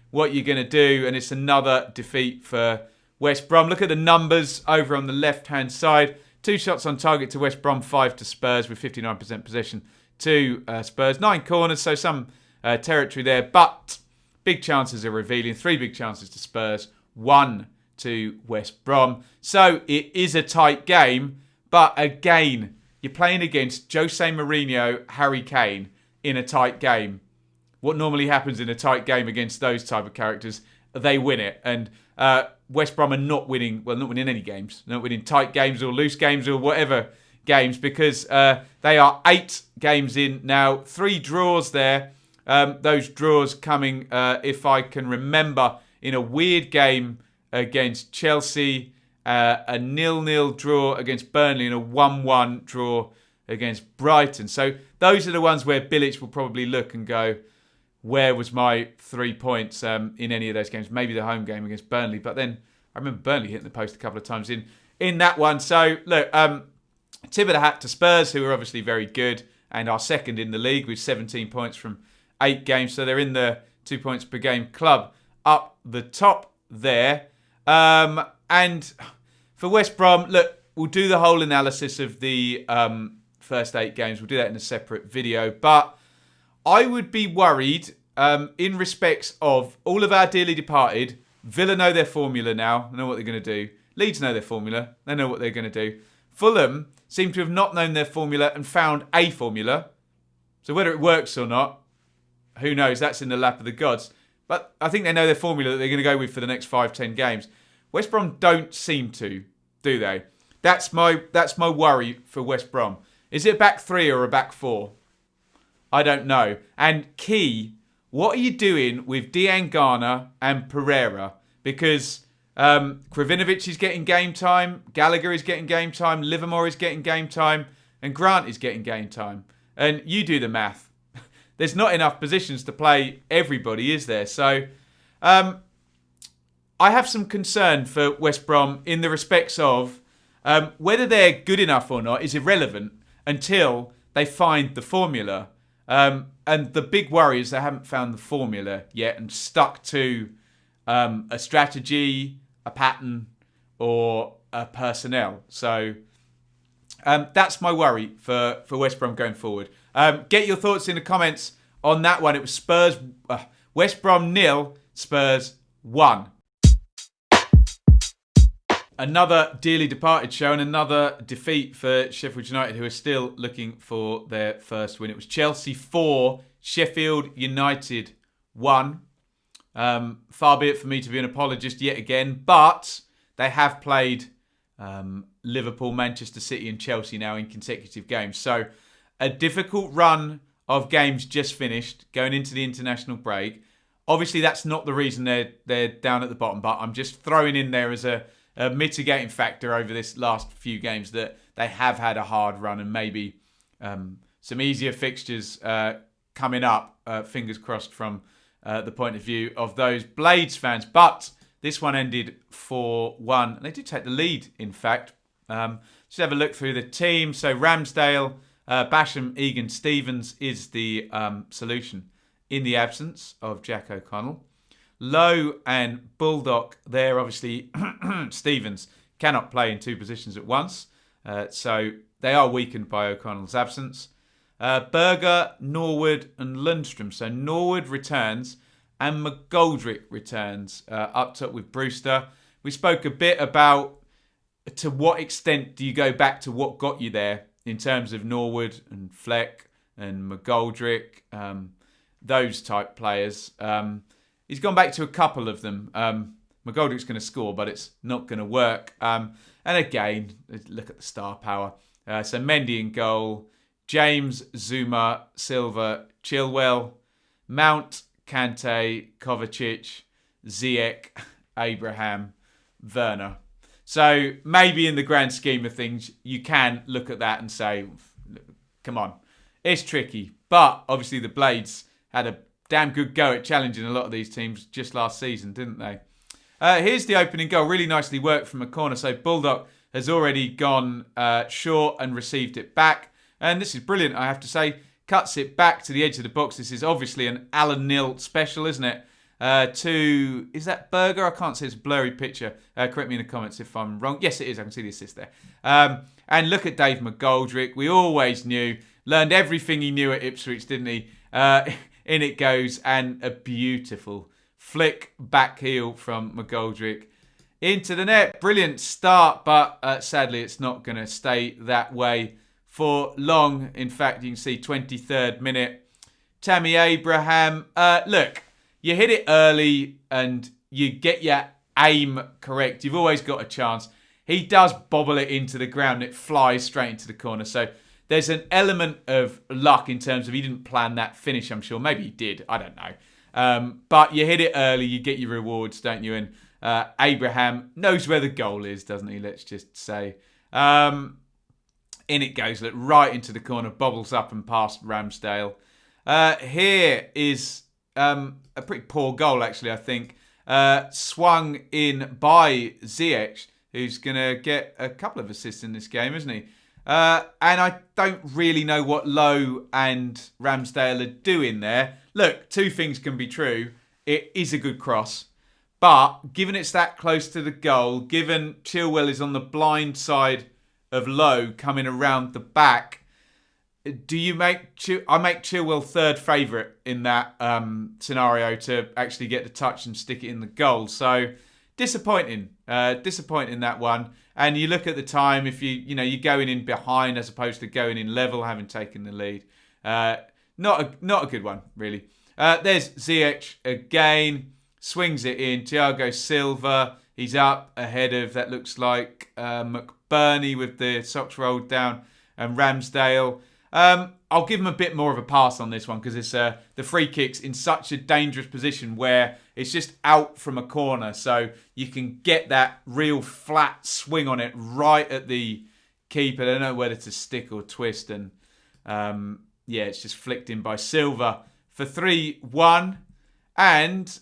[SPEAKER 1] what you going to do? And it's another defeat for West Brom. Look at the numbers over on the left-hand side. 2 shots on target to West Brom, 5 to Spurs with 59% possession to Spurs. 9 corners, so some territory there. But big chances are revealing. 3 big chances to Spurs, 1 to West Brom. So it is a tight game. But again, you're playing against Jose Mourinho, Harry Kane in a tight game. What normally happens in a tight game against those type of characters, they win it. And West Brom are not winning any games. They're not winning tight games or loose games or whatever games because they are 8 games in now. 3 draws there. Those draws coming, if I can remember, in a weird game against Chelsea, a 0-0 draw against Burnley and a 1-1 draw against Brighton. So those are the ones where Bilic will probably look and go, where was my 3 points in any of those games? Maybe the home game against Burnley. But then I remember Burnley hitting the post a couple of times in that one. So look, tip of the hat to Spurs, who are obviously very good and are second in the league with 17 points from 8 games. So they're in the 2 points per game club up the top there. And for West Brom, look, we'll do the whole analysis of the first 8 games. We'll do that in a separate video. But I would be worried in respects of all of our dearly departed. Villa know their formula now. They know what they're going to do. Leeds know their formula. They know what they're going to do. Fulham seem to have not known their formula and found a formula. So whether it works or not, who knows? That's in the lap of the gods. But I think they know their formula that they're going to go with for the next 5-10 games. West Brom don't seem to, do they? That's my worry for West Brom. Is it a back 3 or a back 4? I don't know. And key, what are you doing with Diangana and Pereira? Because Kravinovic is getting game time, Gallagher is getting game time, Livermore is getting game time, and Grant is getting game time. And you do the math. There's not enough positions to play everybody, is there? So I have some concern for West Brom in the respects of whether they're good enough or not is irrelevant until they find the formula. And the big worry is they haven't found the formula yet and stuck to a strategy, a pattern, or a personnel. So that's my worry for West Brom going forward. Get your thoughts in the comments on that one. It was West Brom 0, Spurs 1. Another dearly departed show and another defeat for Sheffield United, who are still looking for their first win. It was Chelsea 4, Sheffield United 1. Far be it for me to be an apologist yet again, but they have played Liverpool, Manchester City and Chelsea now in consecutive games. So a difficult run of games just finished going into the international break. Obviously, that's not the reason they're down at the bottom, but I'm just throwing in there as a mitigating factor over this last few games that they have had a hard run and maybe some easier fixtures coming up, fingers crossed from the point of view of those Blades fans. But this one ended 4-1. They did take the lead, in fact. Just have a look through the team. So Ramsdale, Basham, Egan, Stevens is the solution in the absence of Jack O'Connell. Lowe and Bulldog, there obviously Stevens cannot play in two positions at once. So they are weakened by O'Connell's absence. Berger, Norwood and Lundstrom. So Norwood returns and McGoldrick returns up top with Brewster. We spoke a bit about to what extent do you go back to what got you there in terms of Norwood and Fleck and McGoldrick, those type players. He's gone back to a couple of them. McGoldrick's going to score, but it's not going to work. And again, look at the star power. So Mendy in goal, James, Zuma, Silva, Chilwell, Mount, Kante, Kovacic, Ziyech, Abraham, Werner. So maybe in the grand scheme of things, you can look at that and say, come on, it's tricky. But obviously the Blades had a damn good go at challenging a lot of these teams just last season, didn't they? Here's the opening goal. Really nicely worked from a corner. So Bulldog has already gone short and received it back. And this is brilliant, I have to say. Cuts it back to the edge of the box. This is obviously an Alan Nilt special, isn't it? Is that Berger? I can't see. It's a blurry picture. Correct me in the comments if I'm wrong. Yes, it is. I can see the assist there. And look at Dave McGoldrick. We always knew. Learned everything he knew at Ipswich, didn't he? In it goes. And a beautiful flick back heel from McGoldrick into the net. Brilliant start, but sadly it's not going to stay that way for long. In fact, you can see 23rd minute. Tammy Abraham. Look, you hit it early and you get your aim correct. You've always got a chance. He does bobble it into the ground. It flies straight into the corner. So there's an element of luck in terms of he didn't plan that finish, I'm sure. Maybe he did. I don't know. But you hit it early. You get your rewards, don't you? And Abraham knows where the goal is, doesn't he? Let's just say. In it goes. Look, right into the corner. Bobbles up and past Ramsdale. Here is a pretty poor goal, actually, I think. Swung in by Ziyech, who's going to get a couple of assists in this game, isn't he? And I don't really know what Lowe and Ramsdale are doing there. Look, two things can be true. It is a good cross. But given it's that close to the goal, given Chilwell is on the blind side of Lowe coming around the back, do you make I make Chilwell third favourite in that scenario to actually get the touch and stick it in the goal. So disappointing that one. And you look at the time, if you're going in behind as opposed to going in level, having taken the lead. Not a good one, really. There's Ziyech again, swings it in. Thiago Silva, he's up ahead of, that looks like McBurney with the socks rolled down, and Ramsdale. I'll give him a bit more of a pass on this one because it's the free kick's in such a dangerous position where it's just out from a corner, so you can get that real flat swing on it right at the keeper. I don't know whether to stick or twist, and it's just flicked in by Silva for 3-1. And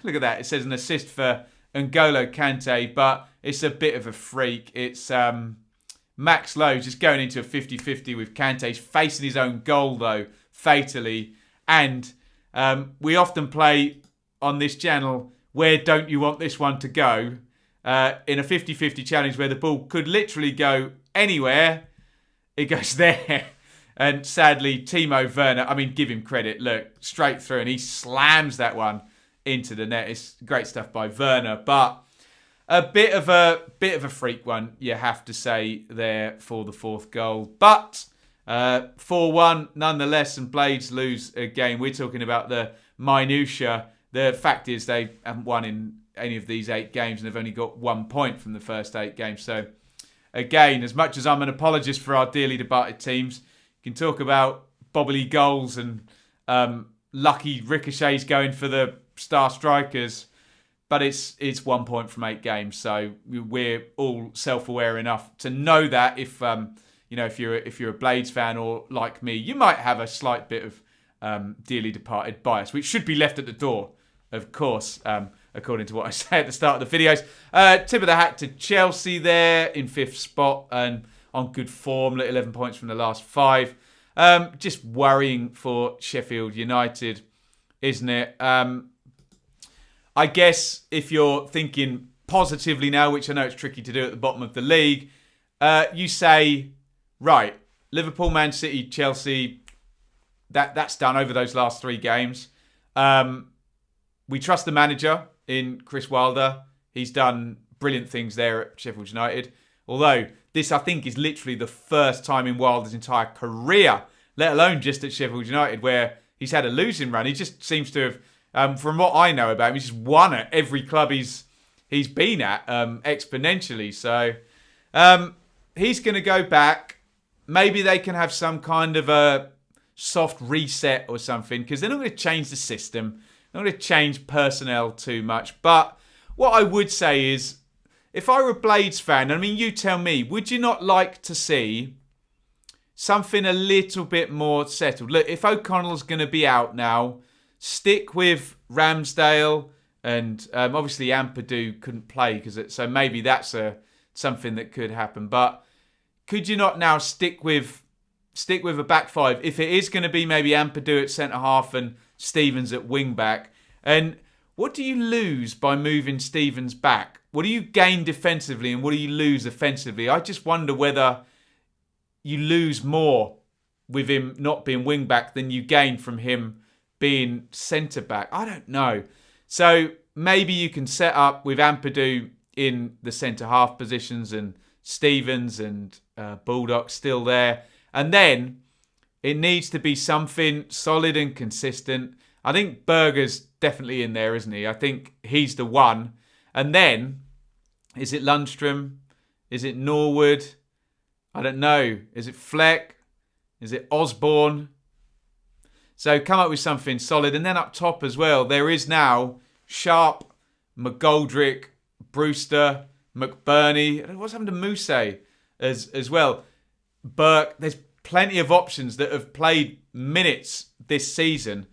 [SPEAKER 1] look at that, it says an assist for N'Golo Kante, but it's a bit of a freak. It's Max Lowe just going into a 50-50 with Kante. He's facing his own goal, though, fatally. And we often play on this channel, where don't you want this one to go? In a 50-50 challenge where the ball could literally go anywhere, it goes there. And sadly, Timo Werner, give him credit. Look, straight through, and he slams that one into the net. It's great stuff by Werner, but a bit of a freak one, you have to say, there for the fourth goal. But 4-1 nonetheless, and Blades lose again. We're talking about the minutiae. The fact is they haven't won in any of these 8 games, and they've only got 1 point from the first 8 games. So again, as much as I'm an apologist for our dearly departed teams, you can talk about bobbly goals and lucky ricochets going for the star strikers. but it's 1 point from 8 games, so we're all self-aware enough to know that if you're a Blades fan or like me, you might have a slight bit of dearly departed bias, which should be left at the door, of course, according to what I say at the start of the videos. Tip of the hat to Chelsea there in 5th spot and on good form, 11 points from the last 5. Just worrying for Sheffield United, isn't it? I guess if you're thinking positively now, which I know it's tricky to do at the bottom of the league, you say, right, Liverpool, Man City, Chelsea, that's done over those last 3 games. We trust the manager in Chris Wilder. He's done brilliant things there at Sheffield United. Although this, I think, is literally the first time in Wilder's entire career, let alone just at Sheffield United, where he's had a losing run. He just seems to have, from what I know about him, he's just won at every club he's been at exponentially. So he's going to go back. Maybe they can have some kind of a soft reset or something, because they're not going to change the system. They're not going to change personnel too much. But what I would say is, if I were a Blades fan, I mean, you tell me, would you not like to see something a little bit more settled? Look, if O'Connell's going to be out now, stick with Ramsdale, and obviously Ampadu couldn't play, so maybe that's something that could happen. But could you not now stick with a back 5 if it is going to be maybe Ampadu at centre half and Stevens at wing back? And what do you lose by moving Stevens back? What do you gain defensively and what do you lose offensively? I just wonder whether you lose more with him not being wing back than you gain from him being centre back. I don't know. So maybe you can set up with Ampadu in the centre half positions and Stevens and Baldock still there. And then it needs to be something solid and consistent. I think Berger's definitely in there, isn't he? I think he's the one. And then, is it Lundstrom? Is it Norwood? I don't know. Is it Fleck? Is it Osborne? So come up with something solid. And then up top as well, there is now Sharp, McGoldrick, Brewster, McBurney. What's happened to Mousse as well? Burke. There's plenty of options that have played minutes this season.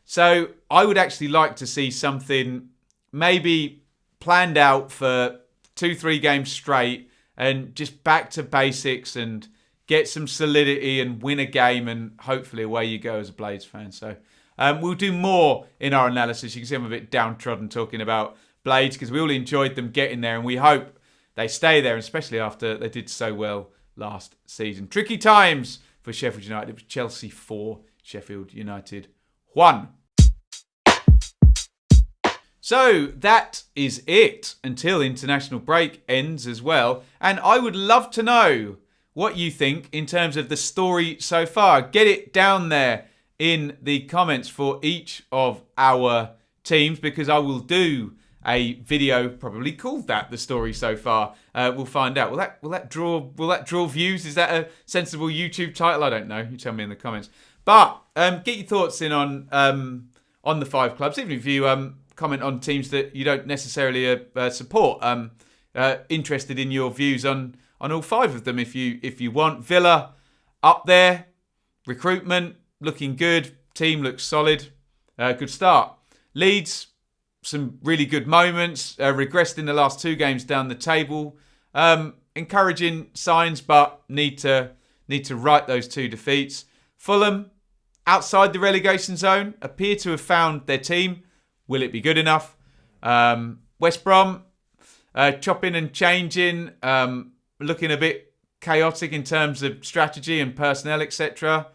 [SPEAKER 1] So I would actually like to see something maybe planned out for 2-3 games straight and just back to basics and get some solidity and win a game, and hopefully away you go as a Blades fan. So we'll do more in our analysis. You can see I'm a bit downtrodden talking about Blades because we all enjoyed them getting there and we hope they stay there, especially after they did so well last season. Tricky times for Sheffield United. It was Chelsea 4, Sheffield United 1. So that is it until international break ends as well. And I would love to know what you think in terms of the story so far. Get it down there in the comments for each of our teams, because I will do a video probably called that, the story so far. We'll find out. Will that draw views? Is that a sensible YouTube title? I don't know. You tell me in the comments. But get your thoughts in on the 5 clubs, even if you comment on teams that you don't necessarily support. Interested in your views on all 5 of them if you want. Villa up there, recruitment looking good, team looks solid, good start. Leeds, some really good moments, regressed in the last 2 games down the table. Encouraging signs, but need to right those 2 defeats. Fulham, outside the relegation zone, appear to have found their team. Will it be good enough? West Brom, chopping and changing, looking a bit chaotic in terms of strategy and personnel, etc.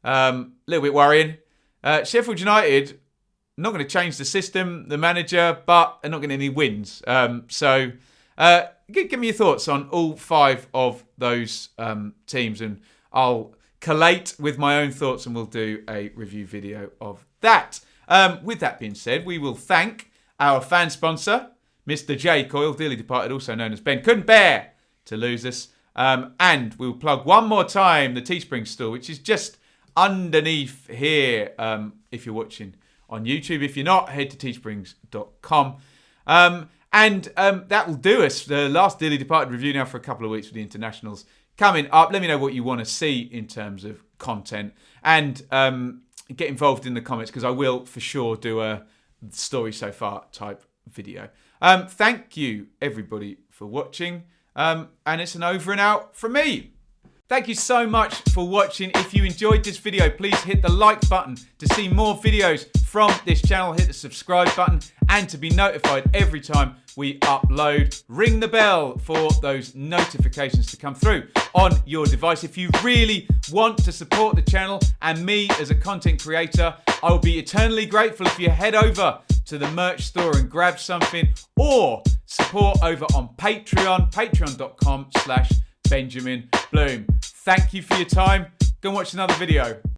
[SPEAKER 1] A little bit worrying. Sheffield United, not going to change the system, the manager, but they're not getting any wins. So give me your thoughts on all 5 of those teams, and I'll collate with my own thoughts and we'll do a review video of that. With that being said, we will thank our fan sponsor, Mr. J. Coyle, dearly departed, also known as Ben. Couldn't bear to lose us. And we'll plug one more time the Teespring store, which is just underneath here if you're watching on YouTube. If you're not, head to teesprings.com. That will do us. The last Dearly Departed review now for a couple of weeks for the internationals coming up. Let me know what you want to see in terms of content, and get involved in the comments, because I will for sure do a story so far type video. Thank you everybody for watching, and it's an over and out from me. Thank you so much for watching. If you enjoyed this video, please hit the like button to see more videos from this channel. Hit the subscribe button, and to be notified every time we upload, ring the bell for those notifications to come through on your device. If you really want to support the channel and me as a content creator, I will be eternally grateful if you head over to the merch store and grab something, or support over on Patreon, patreon.com/Benjamin Bloom. Thank you for your time. Go and watch another video.